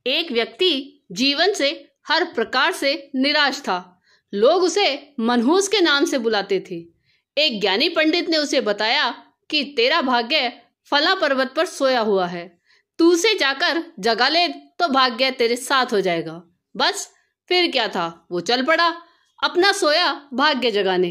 एक व्यक्ति जीवन से हर प्रकार से निराश था। लोग उसे मनहूस के नाम से बुलाते थे। एक ज्ञानी पंडित ने उसे बताया कि तेरा भाग्य फला पर्वत पर सोया हुआ है, तू उसे जाकर जगा ले तो भाग्य तेरे साथ हो जाएगा। बस फिर क्या था, वो चल पड़ा अपना सोया भाग्य जगाने।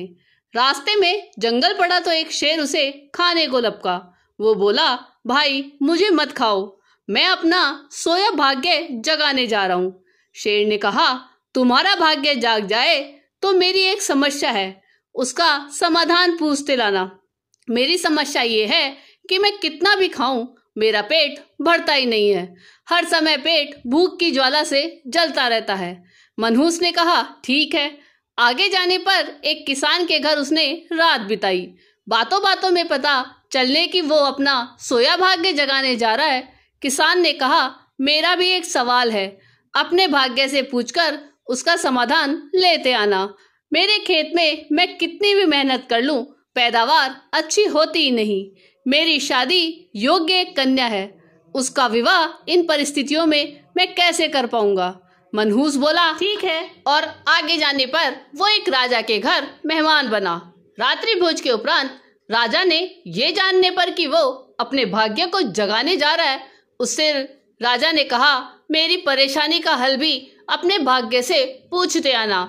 रास्ते में जंगल पड़ा तो एक शेर उसे खाने को लपका। वो बोला, भाई मुझे मत खाओ, मैं अपना सोया भाग्य जगाने जा रहा हूँ। शेर ने कहा, तुम्हारा भाग्य जाग जाए तो मेरी एक समस्या है, उसका समाधान पूछते लाना। मेरी समस्या ये है कि मैं कितना भी खाऊं मेरा पेट भरता ही नहीं है, हर समय पेट भूख की ज्वाला से जलता रहता है। मनहूस ने कहा, ठीक है। आगे जाने पर एक किसान के घर उसने रात बिताई। बातों बातों में पता चलने कि वो अपना सोया भाग्य जगाने जा रहा है। किसान ने कहा, मेरा भी एक सवाल है, अपने भाग्य से पूछकर उसका समाधान लेते आना। मेरे खेत में मैं कितनी भी मेहनत कर लूं, पैदावार अच्छी होती ही नहीं। मेरी शादी योग्य एक कन्या है, उसका विवाह इन परिस्थितियों में मैं कैसे कर पाऊंगा। मनहूस बोला, ठीक है। और आगे जाने पर वो एक राजा के घर मेहमान बना। रात्रि भोज के उपरांत राजा ने ये जानने पर कि वो अपने भाग्य को जगाने जा रहा है, उससे राजा ने कहा, मेरी परेशानी का हल भी अपने भाग्य से पूछते आना।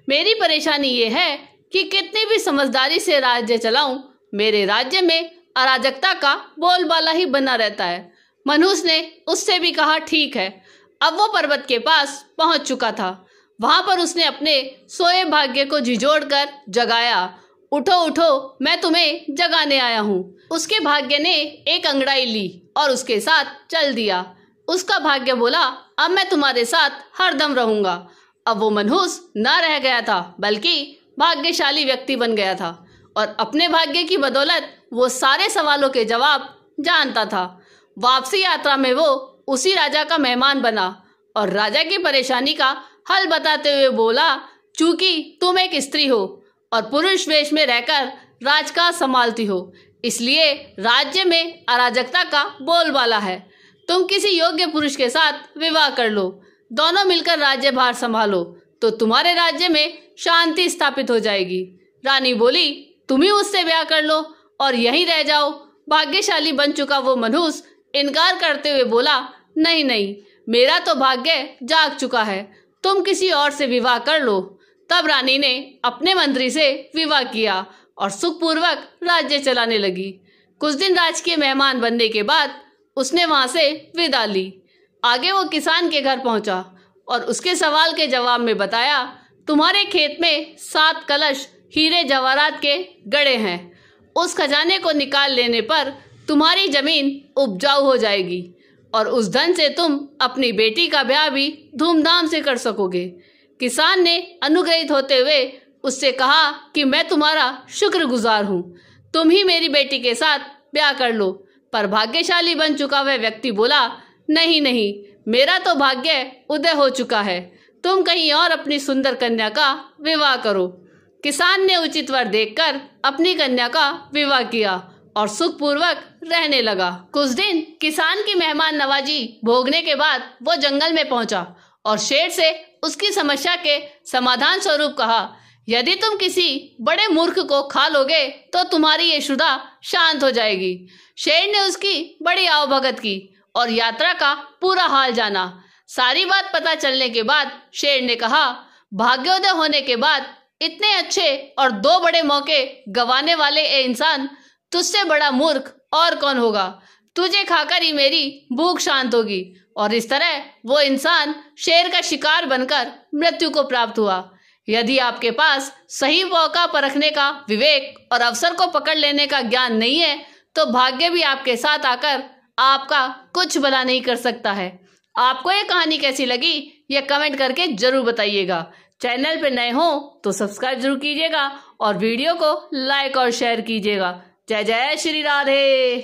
मेरी परेशानी ये है कि कितनी भी समझदारी से राज्य चलाऊं, मेरे राज्य में अराजकता का बोलबाला ही बना रहता है। मनहूस ने उससे भी कहा, ठीक है। अब वो पर्वत के पास पहुंच चुका था। वहां पर उसने अपने सोए भाग्य को झिझोड़ कर जगाया। उठो उठो, मैं तुम्हें जगाने आया हूँ। उसके भाग्य ने एक अंगड़ाई ली और उसके साथ चल दिया। उसका भाग्य बोला, अब मैं तुम्हारे साथ हरदम रहूंगा। अब वो मनहूस न रह गया था, बल्कि भाग्यशाली व्यक्ति बन गया था और अपने भाग्य की बदौलत वो सारे सवालों के जवाब जानता था। वापसी यात्रा में वो उसी राजा का मेहमान बना और राजा की परेशानी का हल बताते हुए बोला, चूंकि तुम एक स्त्री हो और पुरुष वेश में रहकर राजकाज संभालती हो, इसलिए राज्य में अराजकता का बोलबाला है। तुम किसी योग्य पुरुष के साथ विवाह कर लो, दोनों मिलकर राज्य भार संभालो तो तुम्हारे राज्य में शांति स्थापित हो जाएगी। रानी बोली, तुम ही उससे ब्याह कर लो और यहीं रह जाओ। भाग्यशाली बन चुका वो मनहूस इनकार करते हुए बोला, नहीं नहीं, मेरा तो भाग्य जाग चुका है, तुम किसी और से विवाह कर लो। तब रानी ने अपने मंत्री से विवाह किया और सुखपूर्वक राज्य चलाने लगी। कुछ दिन राजकीय मेहमान बनने के बाद उसने वहां से विदा ली। आगे वो किसान के घर पहुंचा और उसके सवाल के जवाब में बताया, तुम्हारे खेत में 7 कलश हीरे जवाहरात के गड़े हैं, उस खजाने को निकाल लेने पर तुम्हारी जमीन उपजाऊ हो जाएगी और उस धन से तुम अपनी बेटी का ब्याह भी धूमधाम से कर सकोगे। किसान ने अनुग्रहित होते हुए उससे कहा कि मैं तुम्हारा शुक्रगुजार हूँ, तुम ही मेरी बेटी के साथ ब्याह कर लो। पर भाग्यशाली बन चुका वह व्यक्ति बोला, नहीं नहीं, मेरा तो भाग्य उदय हो चुका है, तुम कहीं और अपनी सुंदर कन्या का विवाह करो। किसान ने उचित वर देखकर अपनी कन्या का विवाह किया और सुखपूर्वक रहने लगा। कुछ दिन किसान की मेहमान नवाजी भोगने के बाद वो जंगल में पहुंचा और शेर से उसकी समस्या के समाधान स्वरूप कहा, यदि तुम किसी बड़े मूर्ख को खा लोगे तो तुम्हारी ये शुदा शांत हो जाएगी। शेर ने उसकी बड़ी आवभगत की और यात्रा का पूरा हाल जाना। सारी बात पता चलने के बाद शेर ने कहा, भाग्योदय होने के बाद इतने अच्छे और 2 बड़े मौके गंवाने वाले ए इंसान, तुझसे बड़ा मूर्ख और कौन होगा। तुझे खाकर ही मेरी भूख शांत होगी। और इस तरह वो इंसान शेर का शिकार बनकर मृत्यु को प्राप्त हुआ। यदि आपके पास सही मौका परखने का विवेक और अवसर को पकड़ लेने का ज्ञान नहीं है तो भाग्य भी आपके साथ आकर आपका कुछ भला नहीं कर सकता है। आपको ये कहानी कैसी लगी ये कमेंट करके जरूर बताइएगा। चैनल पे नए हो तो सब्सक्राइब जरूर कीजिएगा और वीडियो को लाइक और शेयर कीजिएगा। जय जय श्री राधे।